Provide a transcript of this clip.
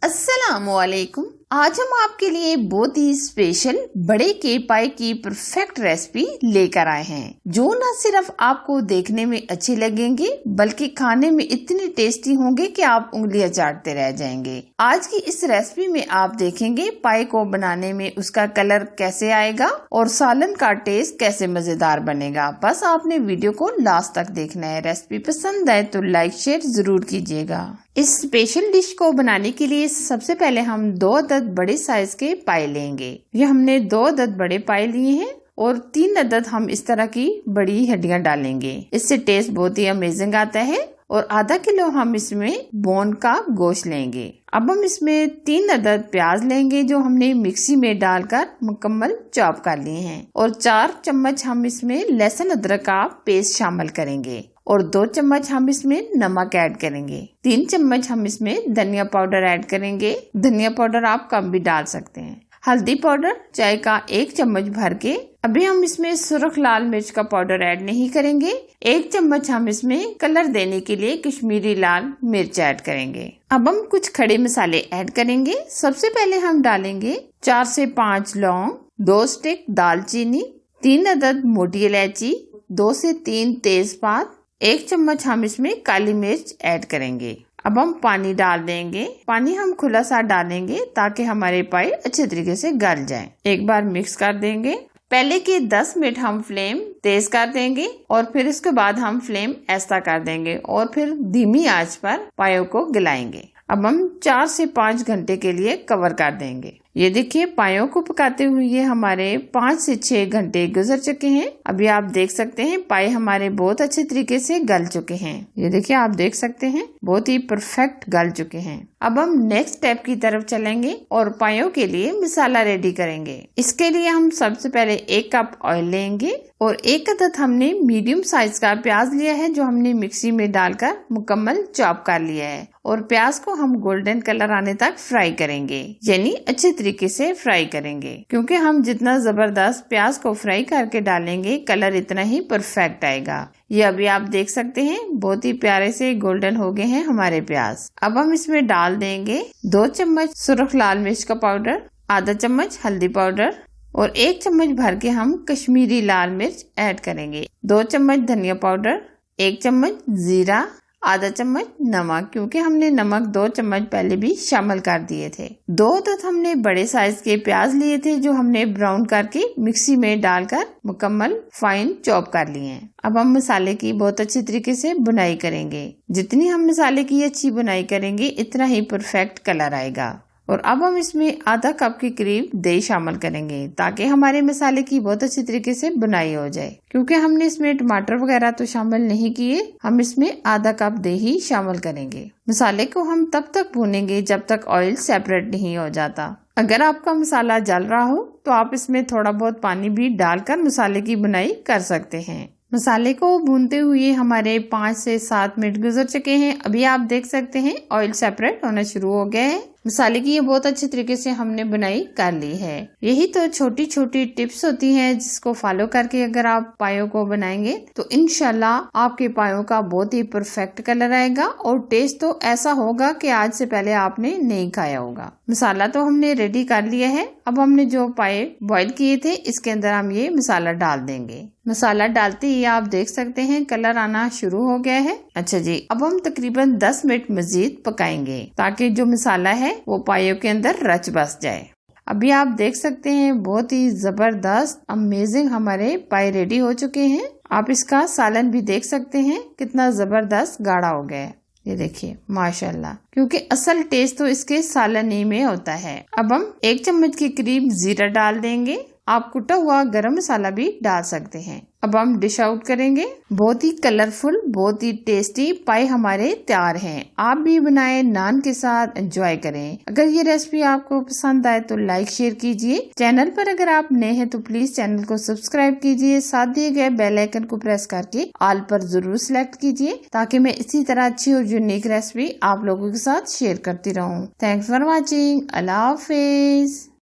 अस्सलामुअलैकुम। आज हम आपके लिए बहुत ही स्पेशल बड़े के पाई की परफेक्ट रेसिपी लेकर आए हैं, जो न सिर्फ आपको देखने में अच्छे लगेंगे बल्कि खाने में इतने टेस्टी होंगे कि आप उंगलियां चाटते रह जाएंगे। आज की इस रेसिपी में आप देखेंगे पाई को बनाने में उसका कलर कैसे आएगा और सालन का टेस्ट कैसे मजेदार बनेगा। बस आपने वीडियो को लास्ट तक देखना है। रेसिपी पसंद आए तो लाइक शेयर जरूर कीजिएगा। इस स्पेशल डिश को बनाने के लिए सबसे पहले हम 2 अदद बड़े साइज के पाई लेंगे। ये हमने 2 अदद बड़े पाई लिए हैं और 3 अदद हम इस तरह की बड़ी हड्डियां डालेंगे। इससे टेस्ट बहुत ही अमेजिंग आता है। और आधा किलो हम इसमें बोन का गोश्त लेंगे। अब हम इसमें 3 अदद प्याज लेंगे जो हमने मिक्सी में डालकर मुकम्मल चॉप कर लिए हैं। और 4 चम्मच हम इसमें लहसुन अदरक का पेस्ट शामिल करेंगे और 2 चम्मच हम इसमें नमक ऐड करेंगे। 3 चम्मच हम इसमें धनिया पाउडर ऐड करेंगे। धनिया पाउडर आप कम भी डाल सकते हैं। हल्दी पाउडर चाय का 1 चम्मच भर के। अभी हम इसमें सुर्ख लाल मिर्च का पाउडर ऐड नहीं करेंगे। 1 चम्मच हम इसमें कलर देने के लिए कश्मीरी लाल मिर्च ऐड करेंगे। अब हम कुछ खड़े मसाले ऐड करेंगे। सबसे पहले हम डालेंगे 4 से 5 लौंग, 2 स्टिक दालचीनी, 3 अदद मोटी इलायची, 2 से 3 तेजपात, 1 चम्मच हम इसमें काली मिर्च ऐड करेंगे। अब हम पानी डाल देंगे। पानी हम खुला सा डालेंगे ताकि हमारे पाई अच्छे तरीके से गल जाए। एक बार मिक्स कर देंगे। पहले के 10 मिनट हम फ्लेम तेज कर देंगे और फिर इसके बाद हम फ्लेम ऐसा कर देंगे और फिर धीमी आंच पर पायों को गलाएंगे। अब हम 4 से 5 घंटे के लिए कवर कर देंगे। ये देखिए पायों को पकाते हुए हमारे 5 से 6 घंटे गुजर चुके हैं। अभी आप देख सकते हैं पाए हमारे बहुत अच्छे तरीके से गल चुके हैं। ये देखिए आप देख सकते हैं बहुत ही परफेक्ट गल चुके हैं। अब हम नेक्स्ट स्टेप की तरफ चलेंगे और पायों के लिए मसाला रेडी करेंगे। इसके लिए हम सबसे पहले 1 कप ऑयल लेंगे और 1 अदद हमने मीडियम साइज का प्याज लिया है जो हमने मिक्सी में डालकर मुकम्मल चॉप कर लिया है। और प्याज को हम गोल्डन कलर आने तक फ्राई करेंगे, यानी अच्छे तरीके से फ्राई करेंगे, क्योंकि हम जितना जबरदस्त प्याज को फ्राई करके डालेंगे कलर इतना ही परफेक्ट आएगा। ये अभी आप देख सकते हैं बहुत ही प्यारे से गोल्डन हो गए हैं हमारे प्याज। अब हम इसमें डाल देंगे 2 चम्मच सुर्ख लाल मिर्च का पाउडर, आधा चम्मच हल्दी पाउडर और 1 चम्मच भर के हम कश्मीरी लाल मिर्च ऐड करेंगे। 2 चम्मच धनिया पाउडर, 1 चम्मच जीरा, आधा चम्मच नमक, क्योंकि हमने नमक 2 चम्मच पहले भी शामिल कर दिए थे। 2 अदद हमने बड़े साइज के प्याज लिए थे जो हमने ब्राउन करके मिक्सी में डालकर मुकम्मल फाइन चॉप कर लिए हैं। अब हम मसाले की बहुत अच्छी तरीके से बुनाई करेंगे। जितनी हम मसाले की अच्छी बुनाई करेंगे इतना ही परफेक्ट कलर आएगा। और अब हम इसमें आधा कप के करीब दही शामिल करेंगे ताकि हमारे मसाले की बहुत अच्छी तरीके से बुनाई हो जाए। क्योंकि हमने इसमें टमाटर वगैरह तो शामिल नहीं किए, हम इसमें आधा कप दही शामिल करेंगे। मसाले को हम तब तक भूनेंगे जब तक ऑयल सेपरेट नहीं हो जाता। अगर आपका मसाला जल रहा हो तो आप इसमें थोड़ा बहुत पानी भी डालकर मसाले की बुनाई कर सकते हैं। मसाले को भूनते हुए हमारे 5 से 7 मिनट गुजर चुके हैं। अभी आप देख सकते हैं ऑयल सेपरेट होना शुरू हो गया है। मसाले की ये बहुत अच्छे तरीके से हमने बुनाई कर ली है। यही तो छोटी छोटी टिप्स होती हैं जिसको फॉलो करके अगर आप पायों को बनाएंगे तो इंशाल्लाह आपके पायों का बहुत ही परफेक्ट कलर आएगा और टेस्ट तो ऐसा होगा कि आज से पहले आपने नहीं खाया होगा। मसाला तो हमने रेडी कर लिया है। अब हमने जो पाए बॉईल किए थे इसके अंदर हम ये मसाला डाल देंगे। मसाला डालते ही आप देख सकते हैं कलर आना शुरू हो गया है। अच्छा जी, अब हम तकरीबन 10 मिनट मजीद पकाएंगे ताकि जो मसाला है वो पायों के अंदर रच बस जाए। अभी आप देख सकते हैं बहुत ही जबरदस्त अमेजिंग हमारे पाए रेडी हो चुके हैं। आप इसका सालन भी देख सकते हैं कितना जबरदस्त गाढ़ा हो गया है। ये देखिए माशाल्लाह, क्योंकि असल टेस्ट तो इसके सालन ही में होता है। अब हम 1 चम्मच के करीब जीरा डाल देंगे। आप कुटा हुआ गरम मसाला भी डाल सकते हैं। अब हम डिश आउट करेंगे। बहुत ही कलरफुल, बहुत ही टेस्टी पाए हमारे तैयार हैं। आप भी बनाएं, नान के साथ एंजॉय करें। अगर ये रेसिपी आपको पसंद आए तो लाइक शेयर कीजिए। चैनल पर अगर आप नए हैं तो प्लीज चैनल को सब्सक्राइब कीजिए। साथ दिए गए बेल आइकन को प्रेस करके ऑल पर जरूर सिलेक्ट कीजिए ताकि मैं इसी तरह अच्छी और यूनिक रेसिपी आप लोगों के साथ शेयर करती रहूँ। Thanks for watching. Allah Hafiz.